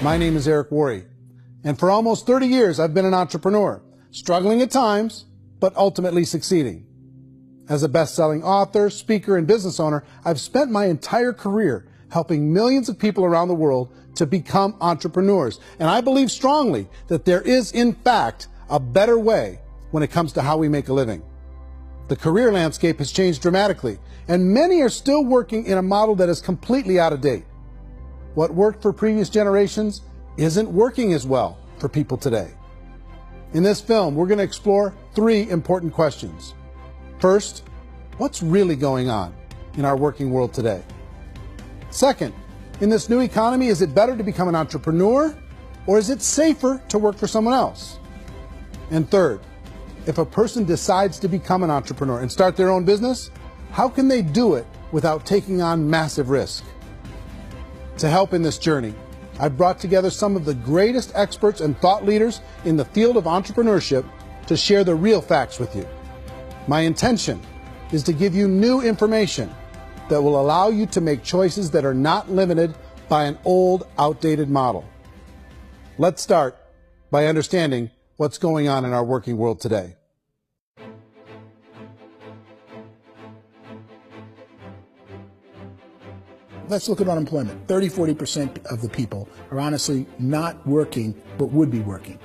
My name is Eric Worre, and for almost 30 years I've been an entrepreneur, struggling at times, but ultimately succeeding. As a best-selling author, speaker, and business owner, I've spent my entire career helping millions of people around the world to become entrepreneurs. And I believe strongly that there is, in fact, a better way when it comes to how we make a living. The career landscape has changed dramatically, and many are still working in a model that is completely out of date. What worked for previous generations isn't working as well for people today. In this film, we're going to explore 3 important questions. First, what's really going on in our working world today? Second, in this new economy, is it better to become an entrepreneur, or is it safer to work for someone else? And third, if a person decides to become an entrepreneur and start their own business, how can they do it without taking on massive risk? To help in this journey, I've brought together some of the greatest experts and thought leaders in the field of entrepreneurship to share the real facts with you. My intention is to give you new information that will allow you to make choices that are not limited by an old, outdated model. Let's start by understanding what's going on in our working world today. Let's look at unemployment. 30–40% of the people are honestly not working, but would be working.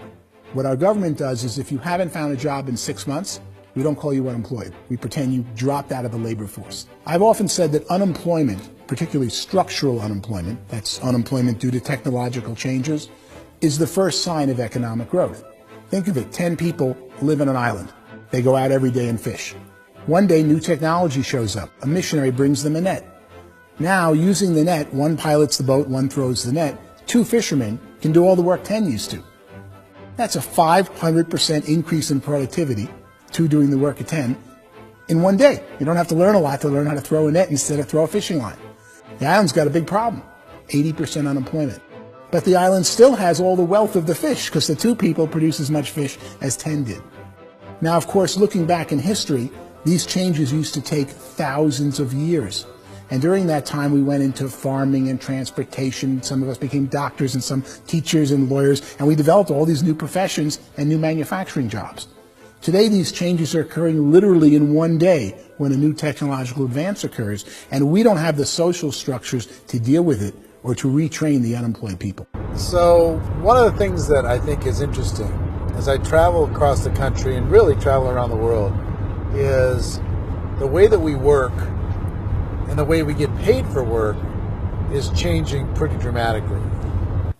What our government does is if you haven't found a job in 6 months, we don't call you unemployed. We pretend you dropped out of the labor force. I've often said that unemployment, particularly structural unemployment, that's unemployment due to technological changes, is the first sign of economic growth. Think of it, 10 people live on an island. They go out every day and fish. One day, new technology shows up. A missionary brings them a net. Now, using the net, one pilots the boat, one throws the net. 2 fishermen can do all the work 10 used to. That's a 500% increase in productivity, 2 doing the work of 10, in one day. You don't have to learn a lot to learn how to throw a net instead of throw a fishing line. The island's got a big problem, 80% unemployment. But the island still has all the wealth of the fish because the 2 people produce as much fish as 10 did. Now, of course, looking back in history, these changes used to take thousands of years. And during that time, we went into farming and transportation. Some of us became doctors and some teachers and lawyers, and we developed all these new professions and new manufacturing jobs. Today, these changes are occurring literally in one day when a new technological advance occurs, and we don't have the social structures to deal with it or to retrain the unemployed people. So one of the things that I think is interesting as I travel across the country and really travel around the world is the way that we work and the way we get paid for work is changing pretty dramatically.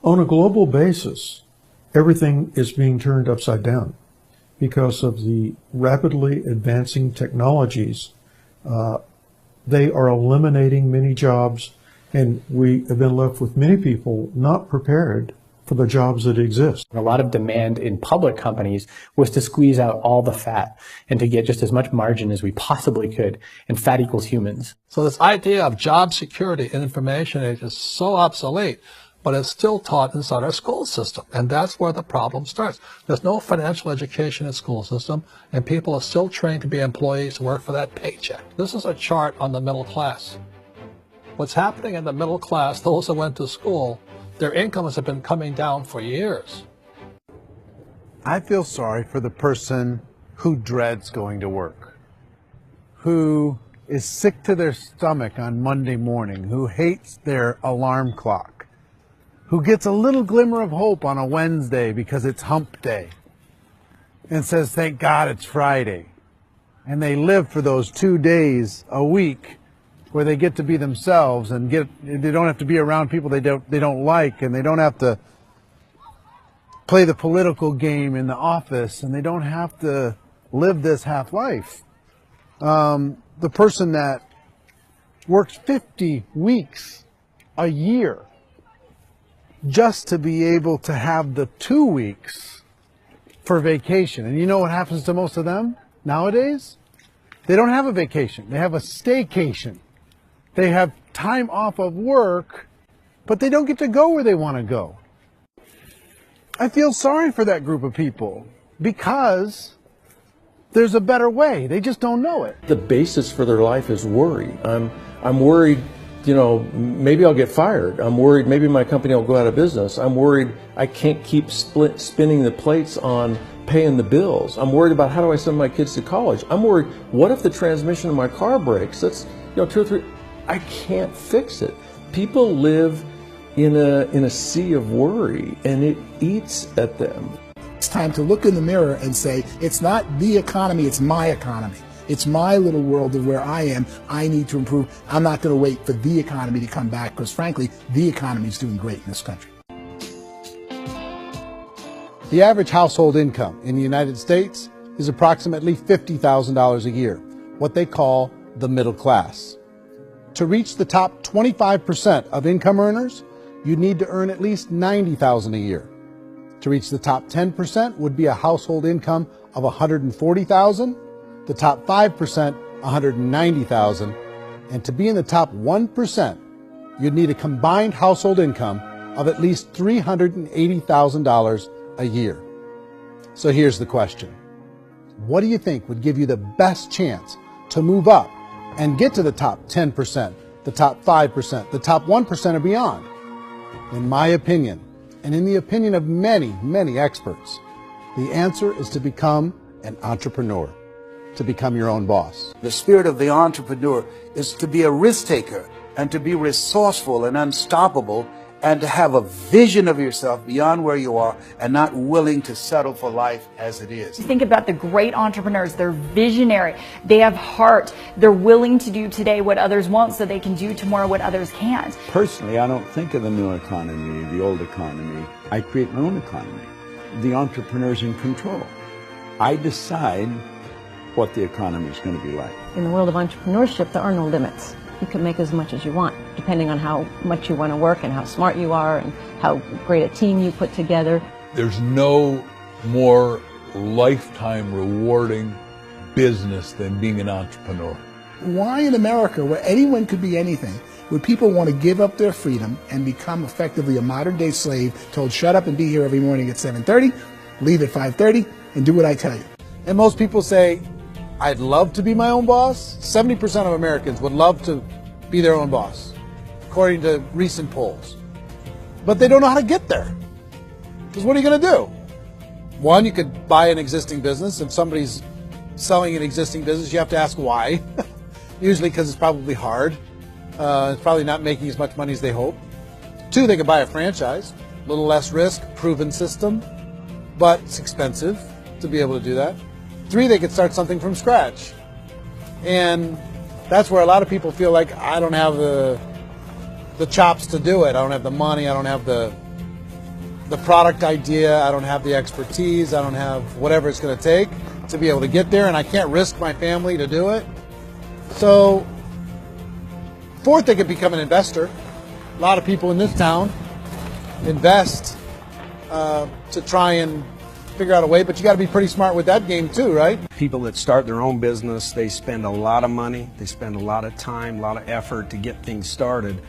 On a global basis, everything is being turned upside down because of the rapidly advancing technologies. They are eliminating many jobs, and we have been left with many people not prepared for the jobs that exist. A lot of demand in public companies was to squeeze out all the fat and to get just as much margin as we possibly could, and fat equals humans. So this idea of job security in information age is so obsolete, but it's still taught inside our school system, and that's where the problem starts. There's no financial education in the school system, and people are still trained to be employees to work for that paycheck. This is a chart on the middle class. What's happening in the middle class, those who went to school, their incomes have been coming down for years. I feel sorry for the person who dreads going to work, who is sick to their stomach on Monday morning, who hates their alarm clock, who gets a little glimmer of hope on a Wednesday because it's hump day and says, thank God it's Friday. And they live for those 2 days a week where they get to be themselves and they don't have to be around people they don't like, and they don't have to play the political game in the office, and they don't have to live this half life. The person that works 50 weeks a year just to be able to have the 2 weeks for vacation. And you know what happens to most of them nowadays? They don't have a vacation. They have a staycation. They have time off of work, but they don't get to go where they want to go. I feel sorry for that group of people because there's a better way. They just don't know it. The basis for their life is worry. I'm worried you know, maybe I'll get fired. I'm worried maybe my company will go out of business. I'm worried I can't keep spinning the plates on paying the bills. I'm worried about how do I send my kids to college. I'm worried, what if the transmission of my car breaks? That's, you know, 2 or 3, I can't fix it. People live in a sea of worry, and it eats at them. It's time to look in the mirror and say, it's not the economy, it's my economy. It's my little world of where I am. I need to improve. I'm not going to wait for the economy to come back, because frankly, the economy is doing great in this country. The average household income in the United States is approximately $50,000 a year, what they call the middle class. To reach the top 25% of income earners, you'd need to earn at least $90,000 a year. To reach the top 10% would be a household income of $140,000, the top 5%, $190,000, and to be in the top 1%, you'd need a combined household income of at least $380,000 a year. So here's the question. What do you think would give you the best chance to move up and get to the top 10%, the top 5%, the top 1% or beyond? In my opinion, and in the opinion of many, many experts, the answer is to become an entrepreneur, to become your own boss. The spirit of the entrepreneur is to be a risk taker and to be resourceful and unstoppable, and to have a vision of yourself beyond where you are and not willing to settle for life as it is. Think about the great entrepreneurs. They're visionary. They have heart. They're willing to do today what others won't so they can do tomorrow what others can't. Personally, I don't think of the new economy, the old economy. I create my own economy. The entrepreneur's in control. I decide what the economy is going to be like. In the world of entrepreneurship, there are no limits. You can make as much as you want, depending on how much you want to work and how smart you are and how great a team you put together. There's no more lifetime rewarding business than being an entrepreneur. Why in America, where anyone could be anything, would people want to give up their freedom and become effectively a modern-day slave, told shut up and be here every morning at 7:30, leave at 5:30, and do what I tell you? And most people say, I'd love to be my own boss. 70% of Americans would love to be their own boss, according to recent polls. But they don't know how to get there. Because what are you going to do? One, you could buy an existing business. If somebody's selling an existing business, you have to ask why. Usually because it's probably hard. It's probably not making as much money as they hope. Two, they could buy a franchise. A little less risk, proven system, but it's expensive to be able to do that. Three, they could start something from scratch. And that's where a lot of people feel like, I don't have the chops to do it. I don't have the money. I don't have the product idea. I don't have the expertise. I don't have whatever it's going to take to be able to get there, and I can't risk my family to do it. So, fourth, they could become an investor. A lot of people in this town invest to try and figure out a way, but you got to be pretty smart with that game too, right? People that start their own business, they spend a lot of money, they spend a lot of time, a lot of effort to get things started.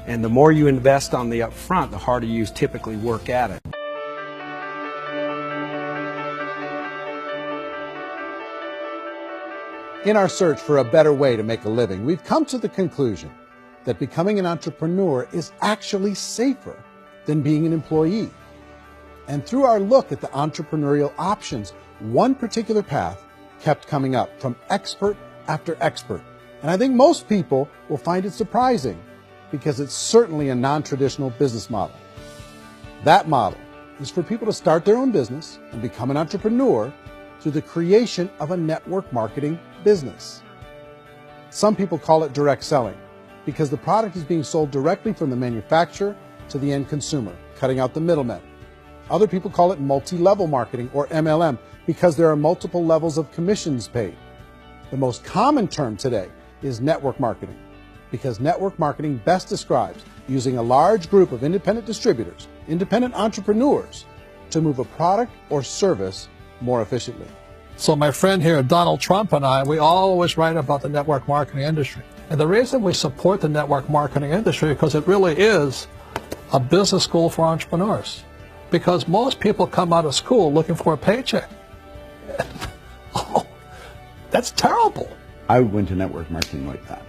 And the more you invest on the upfront, the harder you typically work at it. In our search for a better way to make a living, we've come to the conclusion that becoming an entrepreneur is actually safer than being an employee. And through our look at the entrepreneurial options, one particular path kept coming up from expert after expert. And I think most people will find it surprising because it's certainly a non-traditional business model. That model is for people to start their own business and become an entrepreneur through the creation of a network marketing business. Some people call it direct selling because the product is being sold directly from the manufacturer to the end consumer, cutting out the middlemen. Other people call it multi-level marketing, or MLM, because there are multiple levels of commissions paid. The most common term today is network marketing, because network marketing best describes using a large group of independent distributors, independent entrepreneurs, to move a product or service more efficiently. So my friend here, Donald Trump, and I, we always write about the network marketing industry. And the reason we support the network marketing industry is because it really is a business school for entrepreneurs. Because most people come out of school looking for a paycheck. Oh, that's terrible. I went to network marketing like that.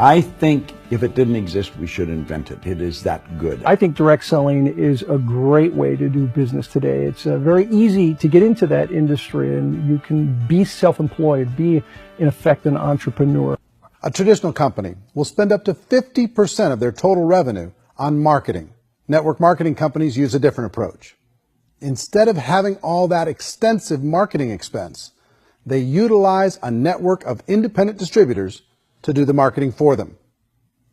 I think if it didn't exist, we should invent it. It is that good. I think direct selling is a great way to do business today. It's very easy to get into that industry, and you can be self-employed, be, in effect, an entrepreneur. A traditional company will spend up to 50% of their total revenue on marketing. Network marketing companies use a different approach. Instead of having all that extensive marketing expense, they utilize a network of independent distributors to do the marketing for them.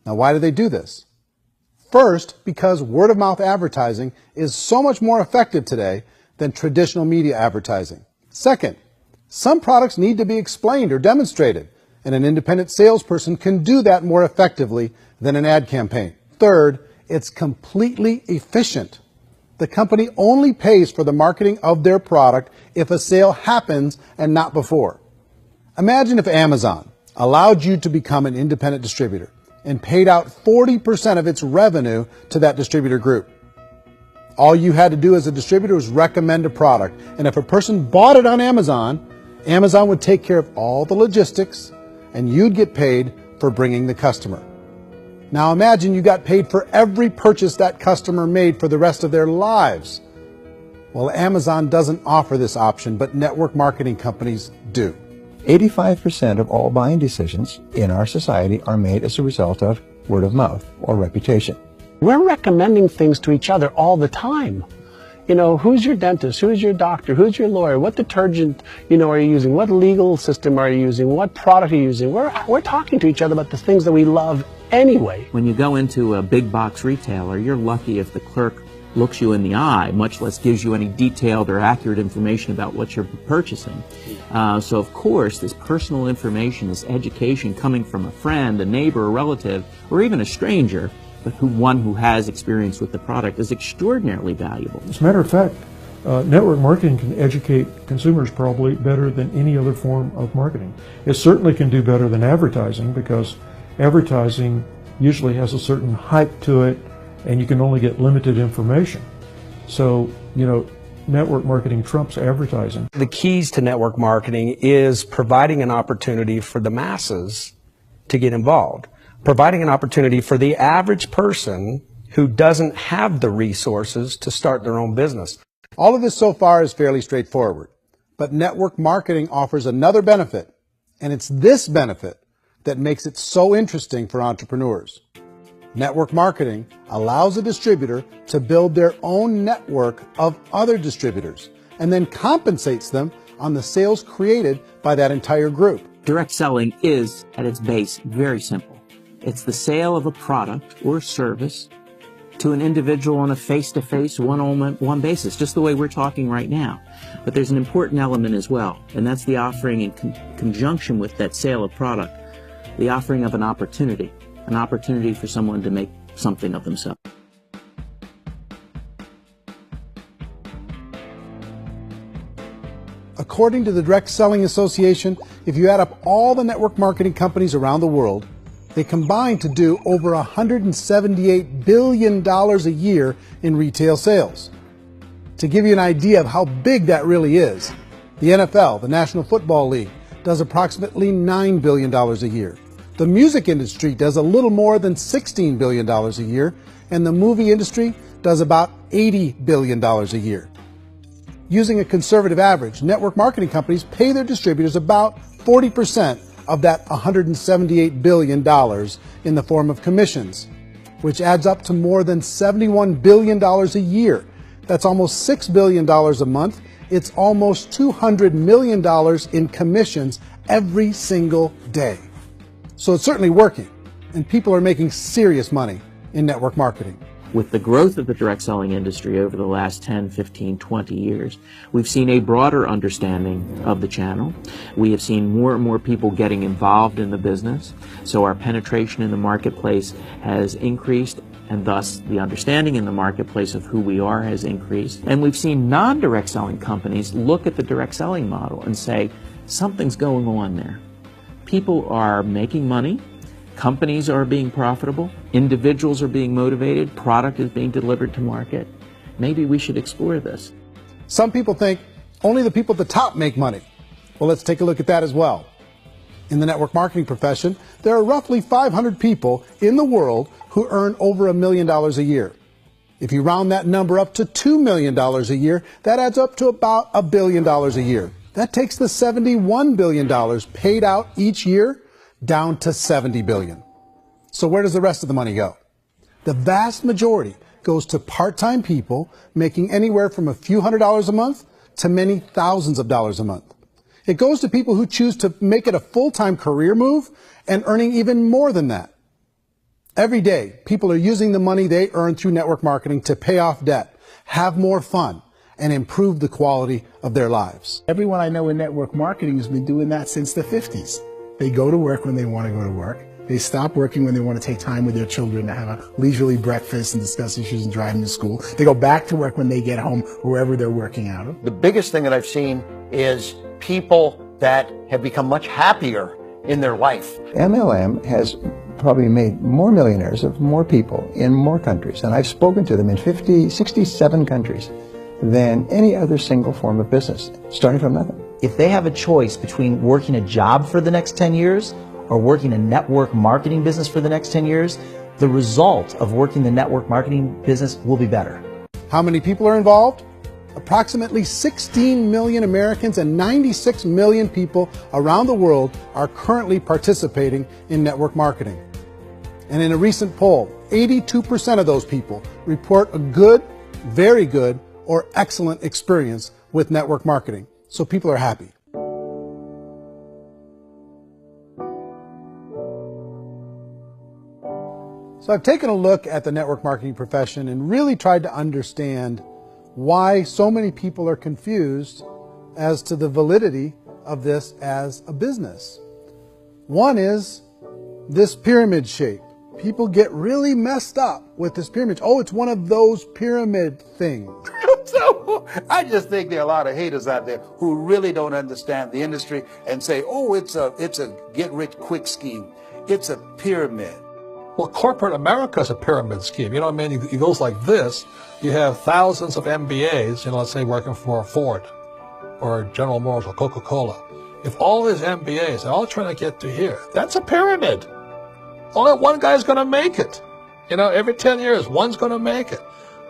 Now, why do they do this? First, because word-of-mouth advertising is so much more effective today than traditional media advertising. Second, some products need to be explained or demonstrated, and an independent salesperson can do that more effectively than an ad campaign. Third, it's completely efficient. The company only pays for the marketing of their product if a sale happens and not before. Imagine if Amazon allowed you to become an independent distributor and paid out 40% of its revenue to that distributor group. All you had to do as a distributor was recommend a product, and if a person bought it on Amazon, Amazon would take care of all the logistics, and you'd get paid for bringing the customer. Now imagine you got paid for every purchase that customer made for the rest of their lives. Well, Amazon doesn't offer this option, but network marketing companies do. 85% of all buying decisions in our society are made as a result of word of mouth or reputation. We're recommending things to each other all the time. You know, who's your dentist? Who's your doctor? Who's your lawyer? What detergent, are you using? What legal system are you using? What product are you using? We're talking to each other about the things that we love anyway. When you go into a big box retailer, you're lucky if the clerk looks you in the eye, much less gives you any detailed or accurate information about what you're purchasing. So of course, this personal information, this education coming from a friend, a neighbor, a relative, or even a stranger, but one who has experience with the product is extraordinarily valuable. As a matter of fact, network marketing can educate consumers probably better than any other form of marketing. It certainly can do better than advertising, because advertising usually has a certain hype to it, and you can only get limited information. So, network marketing trumps advertising. The keys to network marketing is providing an opportunity for the masses to get involved, providing an opportunity for the average person who doesn't have the resources to start their own business. All of this so far is fairly straightforward, but network marketing offers another benefit, and it's this benefit that makes it so interesting for entrepreneurs. Network marketing allows a distributor to build their own network of other distributors and then compensates them on the sales created by that entire group. Direct selling is, at its base, very simple. It's the sale of a product or service to an individual on a face-to-face, one-on-one basis, just the way we're talking right now. But there's an important element as well, and that's the offering in conjunction with that sale of product, the offering of an opportunity for someone to make something of themselves. According to the Direct Selling Association, if you add up all the network marketing companies around the world, they combine to do over $178 billion a year in retail sales. To give you an idea of how big that really is, the NFL, the National Football League, does approximately $9 billion a year. The music industry does a little more than $16 billion a year, and the movie industry does about $80 billion a year. Using a conservative average, network marketing companies pay their distributors about 40% of that $178 billion in the form of commissions, which adds up to more than $71 billion a year. That's almost $6 billion a month. It's almost $200 million in commissions every single day. So it's certainly working, and people are making serious money in network marketing. With the growth of the direct selling industry over the last 10, 15, 20 years, we've seen a broader understanding of the channel. We have seen more and more people getting involved in the business, so our penetration in the marketplace has increased, and thus the understanding in the marketplace of who we are has increased. And we've seen non-direct selling companies look at the direct selling model and say, something's going on there. People are making money, companies are being profitable, individuals are being motivated, product is being delivered to market. Maybe we should explore this. Some people think only the people at the top make money. Well, let's take a look at that as well. In the network marketing profession, there are roughly 500 people in the world who earn over $1 million a year. If you round that number up to $2 million a year, that adds up to about $1 billion a year. That takes the $71 billion paid out each year down to $70 billion. So where does the rest of the money go? The vast majority goes to part-time people making anywhere from a few $100s a month to many thousands of dollars a month. It goes to people who choose to make it a full-time career move and earning even more than that. Every day, people are using the money they earn through network marketing to pay off debt, have more fun, and improve the quality of their lives. Everyone I know in network marketing has been doing that since the 50s. They go to work when they want to go to work. They stop working when they want to take time with their children to have a leisurely breakfast and discuss issues and drive them to school. They go back to work when they get home, wherever they're working out of. The biggest thing that I've seen is people that have become much happier in their life. MLM has probably made more millionaires of more people in more countries, and I've spoken to them in 67 countries, than any other single form of business, starting from nothing. If they have a choice between working a job for the next 10 years or working a network marketing business for the next 10 years, the result of working the network marketing business will be better. How many people are involved? Approximately 16 million Americans and 96 million people around the world are currently participating in network marketing. And in a recent poll, 82% of those people report a good, very good, or excellent experience with network marketing. So people are happy. So I've taken a look at the network marketing profession and really tried to understand why so many people are confused as to the validity of this as a business. One is this pyramid shape. People get really messed up with this pyramid. Oh, it's one of those pyramid things. So I just think there are a lot of haters out there who really don't understand the industry and say, oh, it's a get-rich-quick scheme. It's a pyramid. Well, corporate America is a pyramid scheme. You know what I mean? It goes like this. You have thousands of MBAs, let's say working for Ford or General Motors or Coca-Cola. If all these MBAs are all trying to get to here, that's a pyramid. Only one guy's going to make it. Every 10 years, one's going to make it.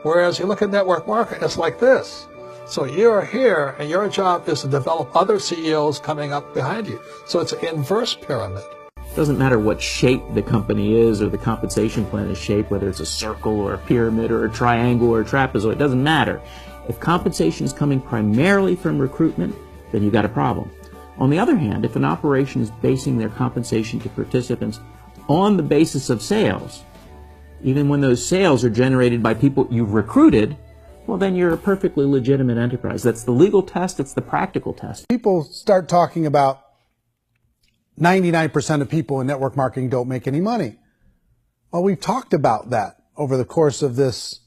Whereas you look at network marketing, it's like this. So you're here, and your job is to develop other CEOs coming up behind you. So it's an inverse pyramid. It doesn't matter what shape the company is or the compensation plan is shaped, whether it's a circle or a pyramid or a triangle or a trapezoid, it doesn't matter. If compensation is coming primarily from recruitment, then you've got a problem. On the other hand, if an operation is basing their compensation to participants on the basis of sales, even when those sales are generated by people you've recruited, well, then you're a perfectly legitimate enterprise. That's the legal test. It's the practical test. People start talking about 99% of people in network marketing don't make any money. Well, we've talked about that over the course of this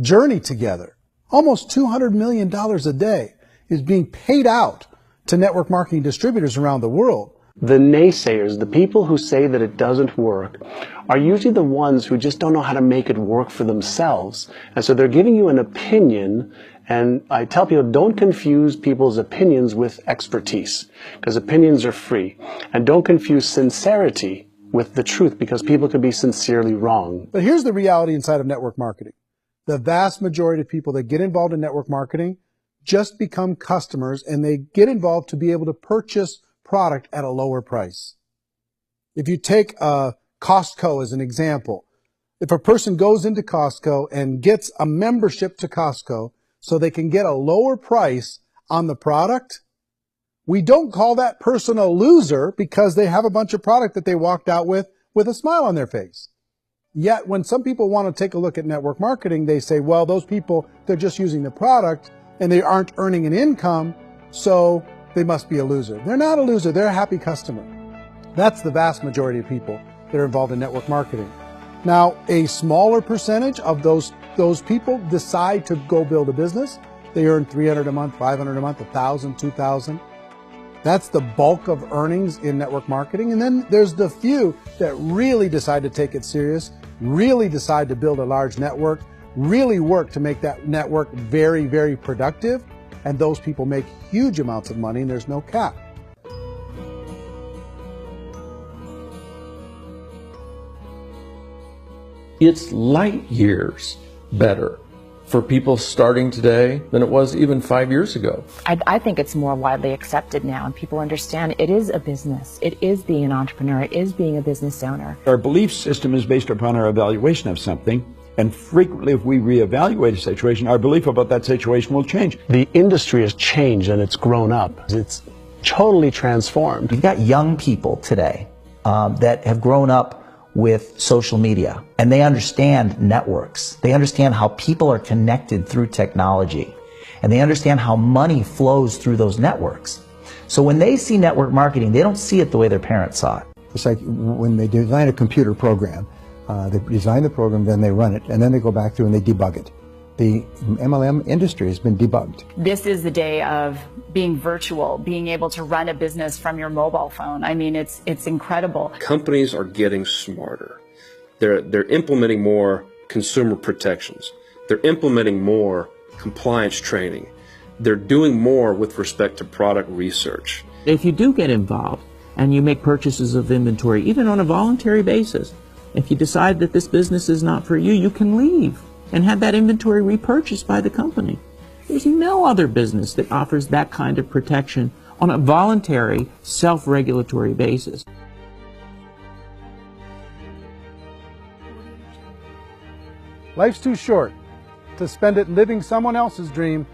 journey together. Almost $200 million a day is being paid out to network marketing distributors around the world. The naysayers, the people who say that it doesn't work, are usually the ones who just don't know how to make it work for themselves. And so they're giving you an opinion, and I tell people, don't confuse people's opinions with expertise, because opinions are free. And don't confuse sincerity with the truth, because people could be sincerely wrong. But here's the reality inside of network marketing. The vast majority of people that get involved in network marketing just become customers, and they get involved to be able to purchase product at a lower price. If you take Costco as an example, if a person goes into Costco and gets a membership to Costco so they can get a lower price on the product, we don't call that person a loser because they have a bunch of product that they walked out with a smile on their face. Yet when some people want to take a look at network marketing, they say, well, those people, they're just using the product and they aren't earning an income, so they must be a loser. They're not a loser, they're a happy customer. That's the vast majority of people that are involved in network marketing. Now, a smaller percentage of those people decide to go build a business. They earn $300 a month, $500 a month, $1,000, $2,000. That's the bulk of earnings in network marketing. And then there's the few that really decide to take it serious, really decide to build a large network, really work to make that network very, very productive. And those people make huge amounts of money, and there's no cap. It's light years better for people starting today than it was even 5 years ago. I think it's more widely accepted now, and people understand it is a business. It is being an entrepreneur. It is being a business owner. Our belief system is based upon our evaluation of something, and frequently if we reevaluate a situation, our belief about that situation will change. The industry has changed and it's grown up. It's totally transformed. You've got young people today that have grown up with social media, and they understand networks. They understand how people are connected through technology, and they understand how money flows through those networks. So when they see network marketing, they don't see it the way their parents saw it. It's like when they design a computer program, they design the program, then they run it, and then they go back through and they debug it. The MLM industry has been debugged. This is the day of being virtual, being able to run a business from your mobile phone. I mean, it's incredible. Companies are getting smarter. They're implementing more consumer protections. They're implementing more compliance training. They're doing more with respect to product research. If you do get involved and you make purchases of inventory, even on a voluntary basis, if you decide that this business is not for you, you can leave and have that inventory repurchased by the company. There's no other business that offers that kind of protection on a voluntary, self-regulatory basis. Life's too short to spend it living someone else's dream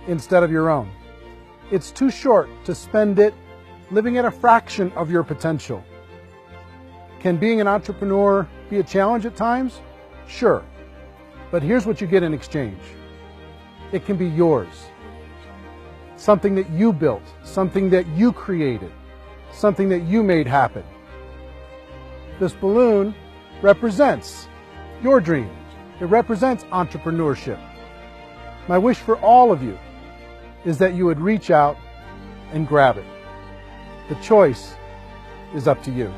instead of your own. It's too short to spend it living at a fraction of your potential. Can being an entrepreneur be a challenge at times? Sure. But here's what you get in exchange. It can be yours. Something that you built, something that you created, something that you made happen. This balloon represents your dream. It represents entrepreneurship. My wish for all of you is that you would reach out and grab it. The choice is up to you.